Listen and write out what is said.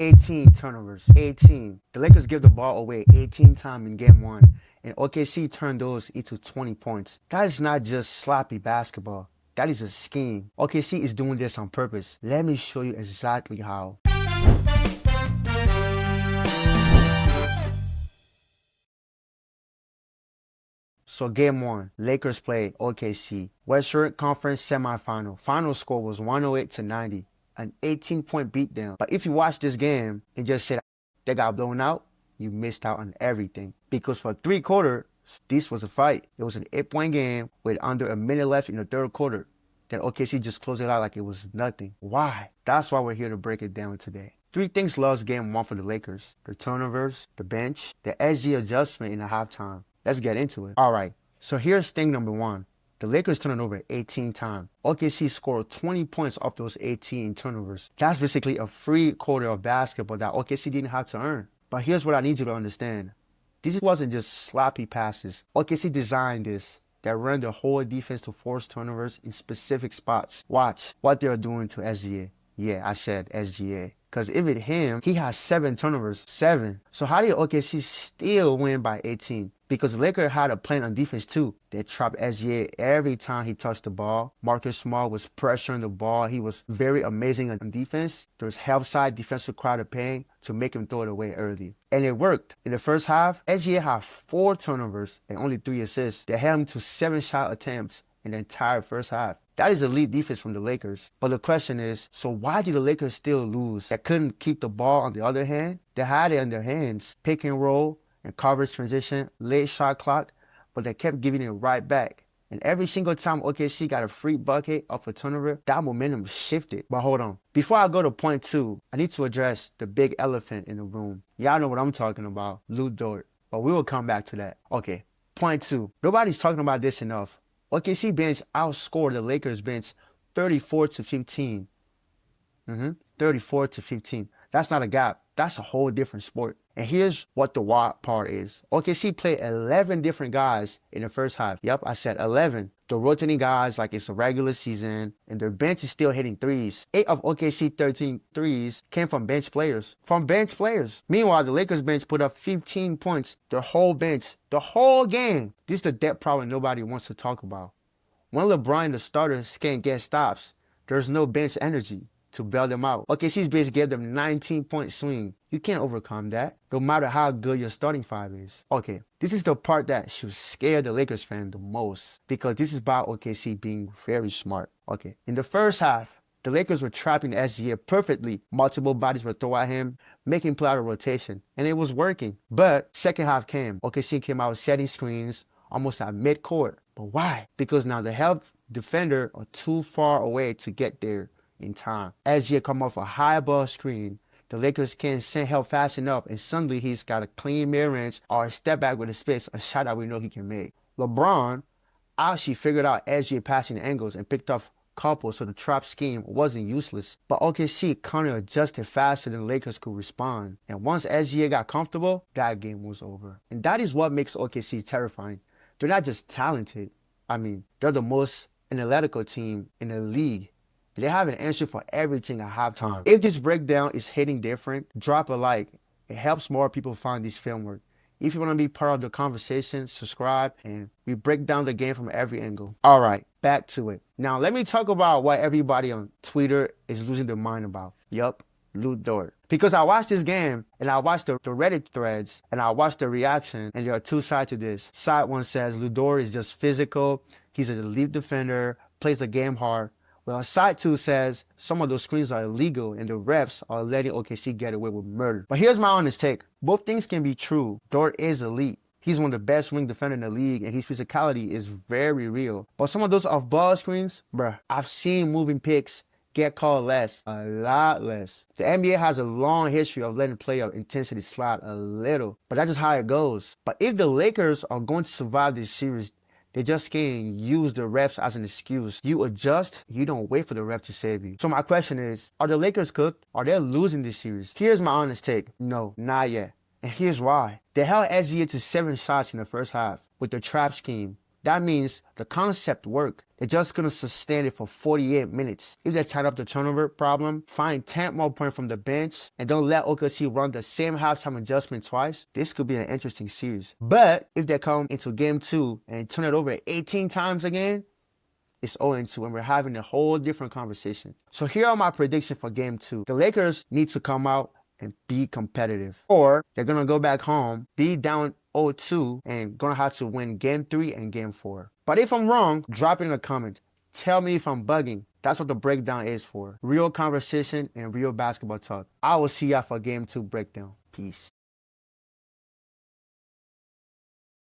18 turnovers. 18. The Lakers give the ball away 18 times in game one, and OKC turned those into 20 points. That is not just sloppy basketball. That is a scheme. OKC is doing this on purpose. Let me show you exactly how. So game one, Lakers play OKC. Western Conference semifinal. Final score was 108-90. An 18-point beatdown. But if you watch this game and just said they got blown out, you missed out on everything. Because for 3 quarters, this was a fight. It was an 8-point game with under a minute left in the 3rd quarter. Then OKC just closed it out like it was nothing. Why? That's why we're here to break it down today. 3 things lost game 1 for the Lakers. The turnovers, the bench, the SG adjustment in the halftime. Let's get into it. All right, so here's thing number 1. The Lakers turned over 18 times. OKC scored 20 points off those 18 turnovers. That's basically a free quarter of basketball that OKC didn't have to earn. But here's what I need you to understand. This wasn't just sloppy passes. OKC designed this. They ran the whole defense to force turnovers in specific spots. Watch what they're doing to SGA. Yeah, I said SGA. Because if it him, he has 7 turnovers. 7. So how did OKC still win by 18? Because the Lakers had a plan on defense too. They trapped SGA every time he touched the ball. Marcus Smart was pressuring the ball. He was very amazing on defense. There was help side defensive crowd paying to make him throw it away early. And it worked. In the first half, SGA had 4 turnovers and only 3 assists. They held him to 7 shot attempts in the entire first half. That is elite defense from the Lakers. But the question is, so why did the Lakers still lose? They couldn't keep the ball on the other hand. They had it in their hands. Pick and roll and coverage transition, late shot clock, but they kept giving it right back. And every single time OKC got a free bucket off a turnover, that momentum shifted. But hold on. Before I go to point 2, I need to address the big elephant in the room. Y'all know what I'm talking about, Lu Dort. But we will come back to that. Okay, point 2. Nobody's talking about this enough. OKC bench outscored the Lakers bench 34-15. 34-15. That's not a gap. That's a whole different sport. And here's what the wild part is. OKC played 11 different guys in the first half. Yep, I said 11. The rotating guys like it's a regular season, and their bench is still hitting threes. 8 of OKC 13 threes came from bench players. Meanwhile, the Lakers bench put up 15 points. Their whole bench, the whole game. This is the depth problem nobody wants to talk about. When LeBron and the starters can't get stops, there's no bench energy to bail them out. OKC's bench gave them 19-point swing. You can't overcome that, no matter how good your starting 5 is. Okay, this is the part that should scare the Lakers fan the most, because this is about OKC being very smart. Okay, in the first half, the Lakers were trapping SGA perfectly. Multiple bodies were thrown at him, making play out of rotation, and it was working. But second half came. OKC came out setting screens almost at midcourt. But why? Because now the help defender are too far away to get there in time. SGA come off a high ball screen. The Lakers can't send help fast enough, and suddenly he's got a clean mid-range or a step back with a space, a shot that we know he can make. LeBron actually figured out SGA passing angles and picked up couples, so the trap scheme wasn't useless. But OKC kind of adjusted faster than the Lakers could respond. And once SGA got comfortable, that game was over. And that is what makes OKC terrifying. They're not just talented. I mean, they're the most analytical team in the league. They have an answer for everything at halftime. If this breakdown is hitting different, drop a like. It helps more people find this film work. If you want to be part of the conversation, subscribe, and we break down the game from every angle. All right, back to it. Now, let me talk about what everybody on Twitter is losing their mind about. Yup, Lu Dort. Because I watched this game, and I watched the Reddit threads, and I watched the reaction, and there are 2 sides to this. Side 1 says Lu Dort is just physical. He's an elite defender, plays the game hard. Well, side 2 says some of those screens are illegal and the refs are letting OKC get away with murder. But here's my honest take. Both things can be true. Dort is elite. He's one of the best wing defenders in the league, and his physicality is very real. But some of those off-ball screens, bruh, I've seen moving picks get called less, a lot less. The NBA has a long history of letting player intensity slide a little, but that's just how it goes. But if the Lakers are going to survive this series, they just can't use the refs as an excuse. You adjust, you don't wait for the ref to save you. So my question is, are the Lakers cooked? Are they losing this series? Here's my honest take. No, not yet. And here's why. They held SGA to 7 shots in the first half with the trap scheme. that means the concept worked. They're just going to sustain it for 48 minutes. If they tied up the turnover problem, find 10 more points from the bench, and don't let OKC run the same halftime adjustment twice, this could be an interesting series. But if they come into game 2 and turn it over 18 times again, it's 0-2, and we're having a whole different conversation. So here are my predictions for game 2. The Lakers need to come out and be competitive, or they're going to go back home, be down 0-2, and going to have to win game 3 and game 4. But if I'm wrong, drop it in the comments. Tell me if I'm bugging. That's what the breakdown is for. Real conversation and real basketball talk. I will see y'all for game 2 breakdown. Peace.